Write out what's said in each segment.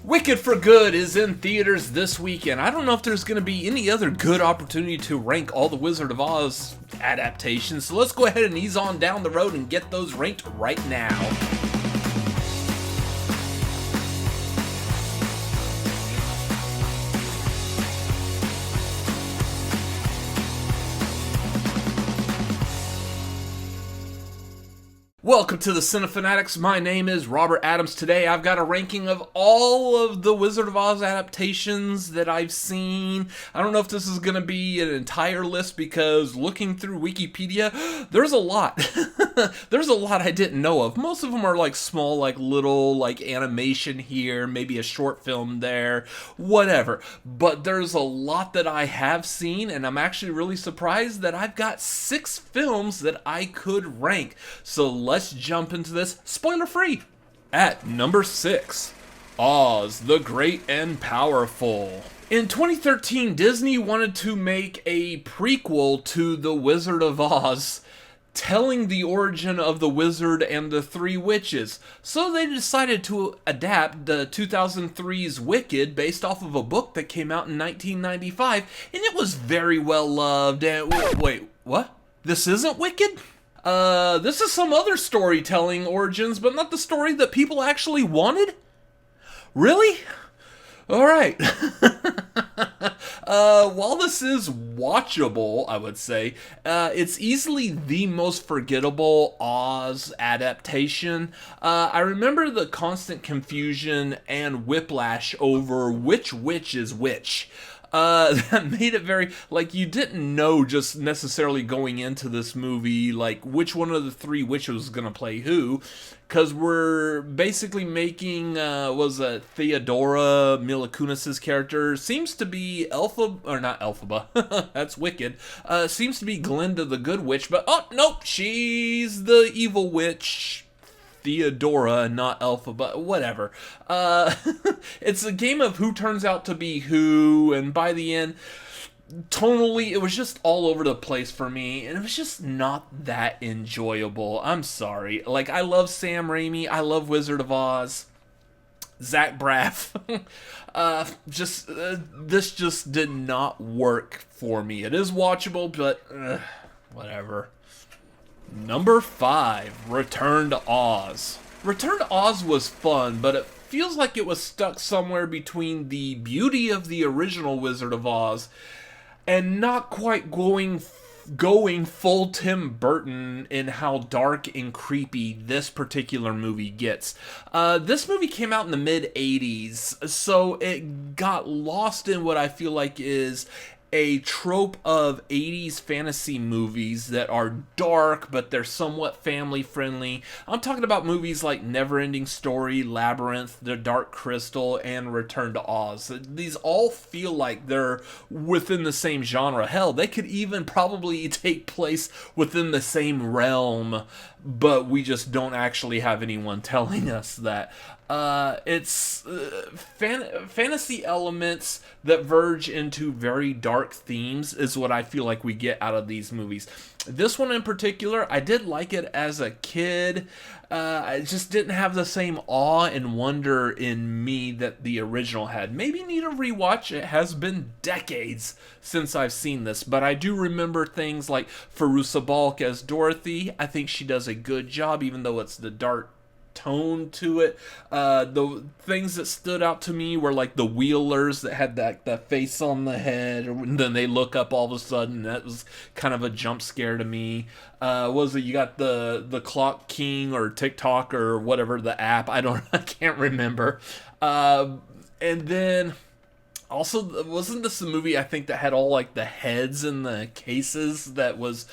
Wicked for Good is in theaters this weekend. I don't know if there's going to be any other good opportunity to rank all the Wizard of Oz adaptations, so let's go ahead and ease on down the road and get those ranked right now. Welcome to the Cinefanatics. My name is Robert Adams. Today I've got a ranking of all of the Wizard of Oz adaptations that I've seen. I don't know if this is going to be an entire list because looking through Wikipedia, there's a lot. There's a lot I didn't know of. Most of them are like small, like little like animation here, maybe a short film there, whatever. But there's a lot that I have seen, and I'm actually really surprised that I've got 6 films that I could rank. So let's jump into this spoiler-free. At number 6, Oz, the Great and Powerful. In 2013, Disney wanted to make a prequel to The Wizard of Oz, telling the origin of the wizard and the 3 witches. So they decided to adapt the 2003's Wicked based off of a book that came out in 1995, and it was very well loved. And wait, what? This isn't Wicked? This is some other storytelling origins, but not the story that people actually wanted? Really? Alright. While this is watchable, I would say, it's easily the most forgettable Oz adaptation. I remember the constant confusion and whiplash over which witch is which. That made it very, like, you didn't know just necessarily going into this movie, like, which one of the 3 witches was gonna play who, because we're basically making, Theodora Mila Kunis's character, seems to be not Elphaba, that's Wicked, seems to be Glinda the Good Witch, but, oh, nope, she's the evil witch, Theodora, not Elphaba, whatever. It's a game of who turns out to be who, and by the end, tonally, it was just all over the place for me, and it was just not that enjoyable. I'm sorry. Like, I love Sam Raimi, I love Wizard of Oz, Zach Braff. This just did not work for me. It is watchable, but whatever. Number 5, Return to Oz. Return to Oz was fun, but it feels like it was stuck somewhere between the beauty of the original Wizard of Oz and not quite going full Tim Burton in how dark and creepy this particular movie gets. This movie came out in the mid-'80s, so it got lost in what I feel like is a trope of 80s fantasy movies that are dark, but they're somewhat family friendly. I'm talking about movies like Neverending Story, Labyrinth, The Dark Crystal, and Return to Oz. These all feel like they're within the same genre. Hell, they could even probably take place within the same realm, but we just don't actually have anyone telling us that. It's fantasy elements that verge into very dark themes is what I feel like we get out of these movies. This one in particular, I did like it as a kid. I just didn't have the same awe and wonder in me that the original had. Maybe need a rewatch. It has been decades since I've seen this, but I do remember things like Fairuza Balk as Dorothy. I think she does a good job, even though it's the dark tone to it. The things that stood out to me were like the Wheelers that had that face on the head, and then they look up all of a sudden. That was kind of a jump scare to me. You got the Clock King or TikTok or whatever the app. I can't remember. And then also, wasn't this a movie, I think, that had all, like, the heads in the cases that was,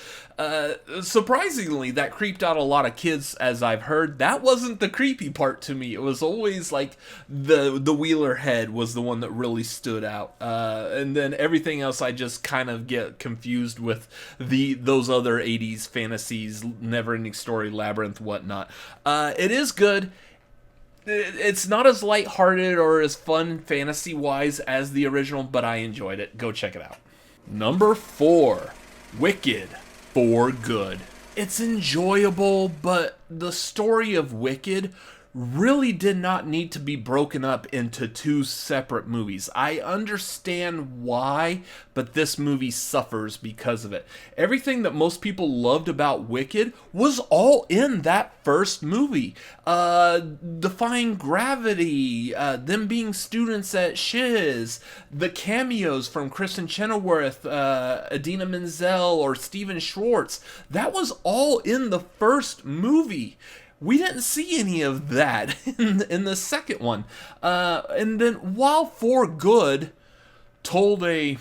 surprisingly, that creeped out a lot of kids, as I've heard. That wasn't the creepy part to me. It was always, like, the Wheeler head was the one that really stood out. And then everything else, I just kind of get confused with those other 80s fantasies, Neverending Story, Labyrinth, whatnot. It is good. It's not as lighthearted or as fun fantasy-wise as the original, but I enjoyed it. Go check it out. Number 4, Wicked for Good. It's enjoyable, but the story of Wicked really did not need to be broken up into two separate movies. I understand why, but this movie suffers because of it. Everything that most people loved about Wicked was all in that first movie. Defying gravity, them being students at Shiz, the cameos from Kristen Chenoweth, Idina Menzel, or Steven Schwartz. That was all in the first movie. We didn't see any of that in the second one. And then while For Good told a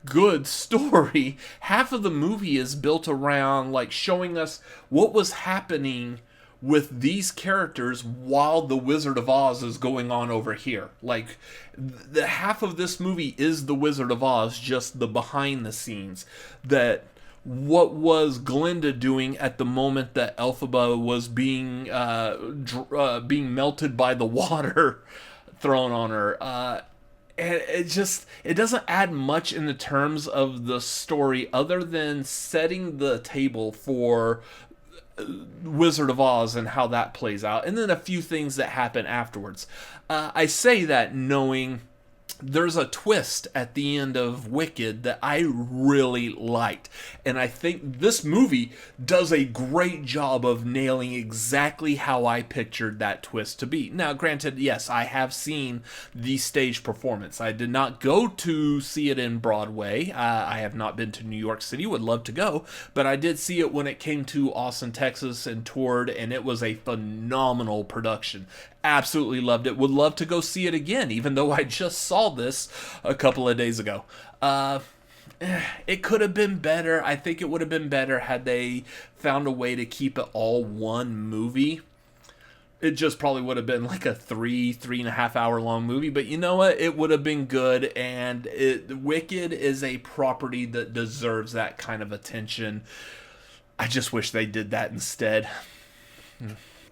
good story, half of the movie is built around like showing us what was happening with these characters while the Wizard of Oz is going on over here. Like, the half of this movie is the Wizard of Oz, just the behind the scenes. That what was Glinda doing at the moment that Elphaba was being melted by the water thrown on her. And it doesn't add much in the terms of the story other than setting the table for Wizard of Oz and how that plays out, and then a few things that happen afterwards. I say that knowing there's a twist at the end of Wicked that I really liked. And I think this movie does a great job of nailing exactly how I pictured that twist to be. Now, granted, yes, I have seen the stage performance. I did not go to see it in Broadway. I have not been to New York City, would love to go, but I did see it when it came to Austin, Texas, and toured, and it was a phenomenal production. Absolutely loved it. Would love to go see it again, even though I just saw this a couple of days ago. It could have been better. I think it would have been better had they found a way to keep it all one movie. It just probably would have been like a 3.5 hour long movie, but you know what? It would have been good, and Wicked is a property that deserves that kind of attention. I just wish they did that instead.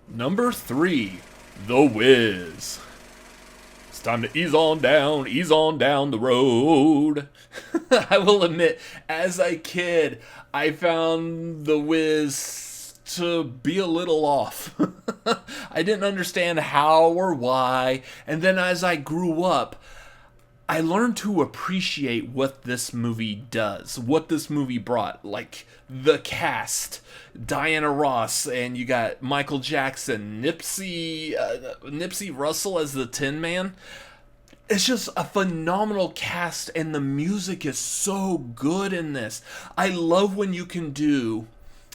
Number 3. The Wiz. It's time to ease on down the road. I will admit, as a kid, I found The Wiz to be a little off. I didn't understand how or why, and then as I grew up, I learned to appreciate what this movie does, what this movie brought, like the cast, Diana Ross, and you got Michael Jackson, Nipsey Russell as the Tin Man. It's just a phenomenal cast, and the music is so good in this. I love when you can do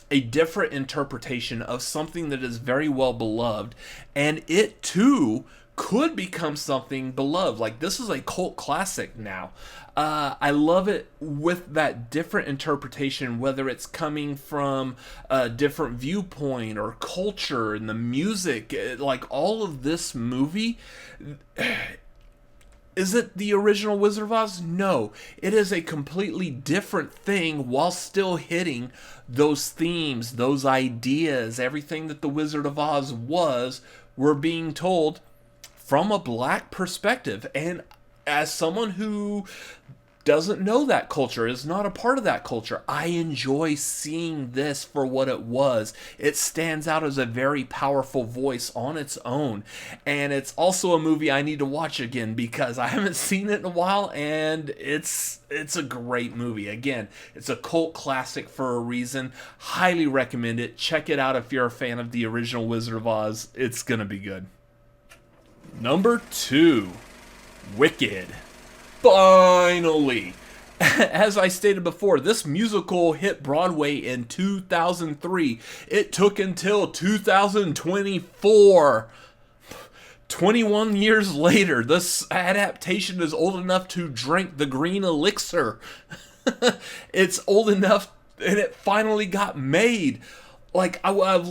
a different interpretation of something that is very well beloved, and it too could become something beloved. Like, this is a cult classic now. I love it with that different interpretation, whether it's coming from a different viewpoint or culture and the music. Like, all of this movie, is it the original Wizard of Oz? No. It is a completely different thing while still hitting those themes, those ideas, everything that the Wizard of Oz was, were being told from a black perspective. And as someone who doesn't know that culture, is not a part of that culture, I enjoy seeing this for what it was. It stands out as a very powerful voice on its own. And it's also a movie I need to watch again because I haven't seen it in a while, and it's a great movie. Again, it's a cult classic for a reason. Highly recommend it. Check it out if you're a fan of the original Wizard of Oz. It's gonna be good. Number 2, Wicked. Finally! As I stated before, this musical hit Broadway in 2003. It took until 2024. 21 years later, this adaptation is old enough to drink the green elixir. It's old enough, and it finally got made. Like, I would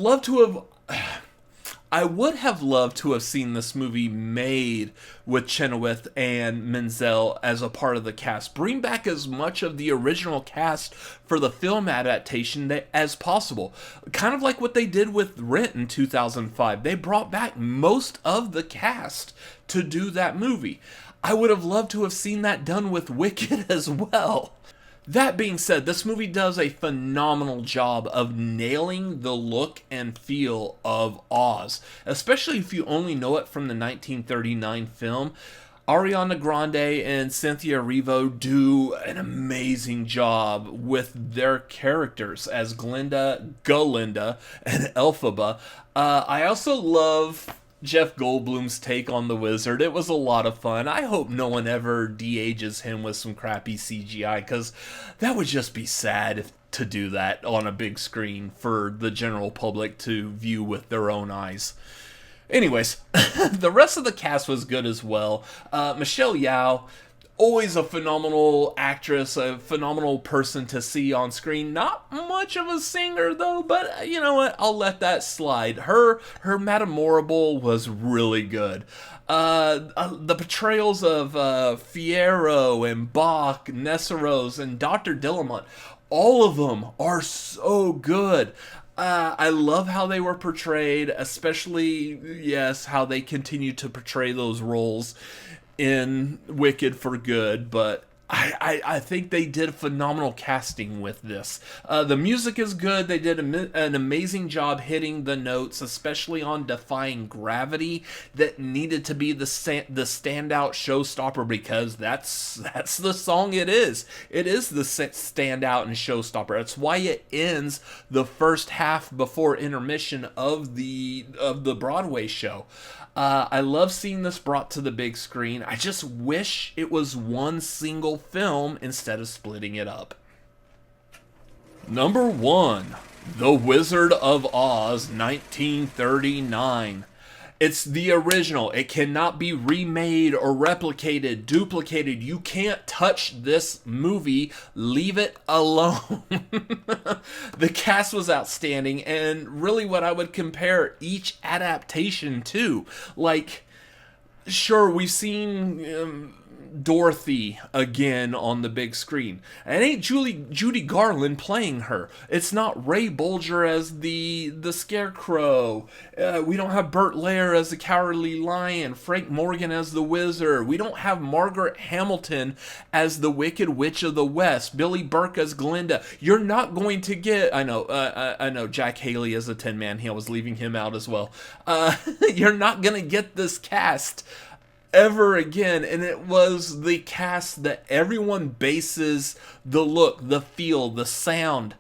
have loved to have seen this movie made with Chenoweth and Menzel as a part of the cast. Bring back as much of the original cast for the film adaptation as possible. Kind of like what they did with Rent in 2005. They brought back most of the cast to do that movie. I would have loved to have seen that done with Wicked as well. That being said, this movie does a phenomenal job of nailing the look and feel of Oz, especially if you only know it from the 1939 film. Ariana Grande and Cynthia Erivo do an amazing job with their characters as Glinda, Galinda, and Elphaba. I also love Jeff Goldblum's take on the wizard. It was a lot of fun. I hope no one ever de-ages him with some crappy CGI, because that would just be sad to do that on a big screen for the general public to view with their own eyes. Anyways, the rest of the cast was good as well. Michelle Yeoh, always a phenomenal actress, a phenomenal person to see on screen. Not much of a singer though, but you know what? I'll let that slide. Her Madame Morrible was really good. The portrayals of Fiyero and Bach, Nesseros, and Dr. Dillamont, all of them are so good. I love how they were portrayed, especially, yes, how they continue to portray those roles in Wicked for Good, but I think they did phenomenal casting with this. The music is good. They did an amazing job hitting the notes, especially on Defying Gravity, that needed to be the standout showstopper, because that's the song it is. It is the standout and showstopper. That's why it ends the first half before intermission of the Broadway show. I love seeing this brought to the big screen. I just wish it was one single film instead of splitting it up. Number 1, The Wizard of Oz, 1939. It's the original. It cannot be remade or replicated, duplicated. You can't touch this movie. Leave it alone. The cast was outstanding, and really what I would compare each adaptation to. Like, sure, we've seen Dorothy again on the big screen. It ain't Judy Garland playing her. It's not Ray Bolger as the Scarecrow. We don't have Burt Lair as the Cowardly Lion. Frank Morgan as the Wizard. We don't have Margaret Hamilton as the Wicked Witch of the West. Billy Burke as Glinda. You're not going to get... I know Jack Haley as the Tin Man. I was leaving him out as well. You're not going to get this cast ever again, and it was the cast that everyone bases the look, the feel, the sound.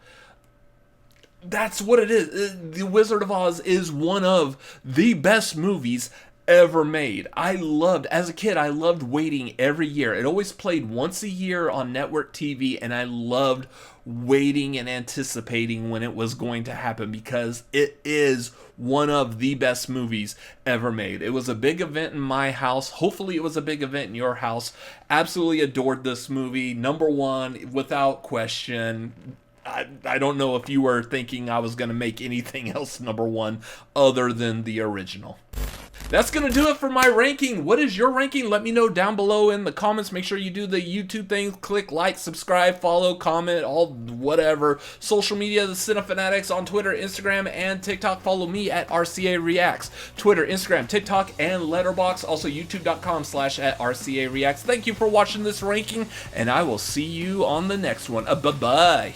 That's what it is. The Wizard of Oz is one of the best movies ever made. As a kid, I loved waiting every year. It always played once a year on network TV, and I loved waiting and anticipating when it was going to happen, because it is one of the best movies ever made. It was a big event in my house. Hopefully it was a big event in your house. Absolutely adored this movie. Number 1, without question. I don't know if you were thinking I was going to make anything else number 1 other than the original. That's going to do it for my ranking. What is your ranking? Let me know down below in the comments. Make sure you do the YouTube thing. Click like, subscribe, follow, comment, all whatever. Social media, the Cinefanatics on Twitter, Instagram, and TikTok. Follow me at RCA Reacts. Twitter, Instagram, TikTok, and Letterboxd. Also youtube.com/@RCA Reacts. Thank you for watching this ranking, and I will see you on the next one. Bye-bye.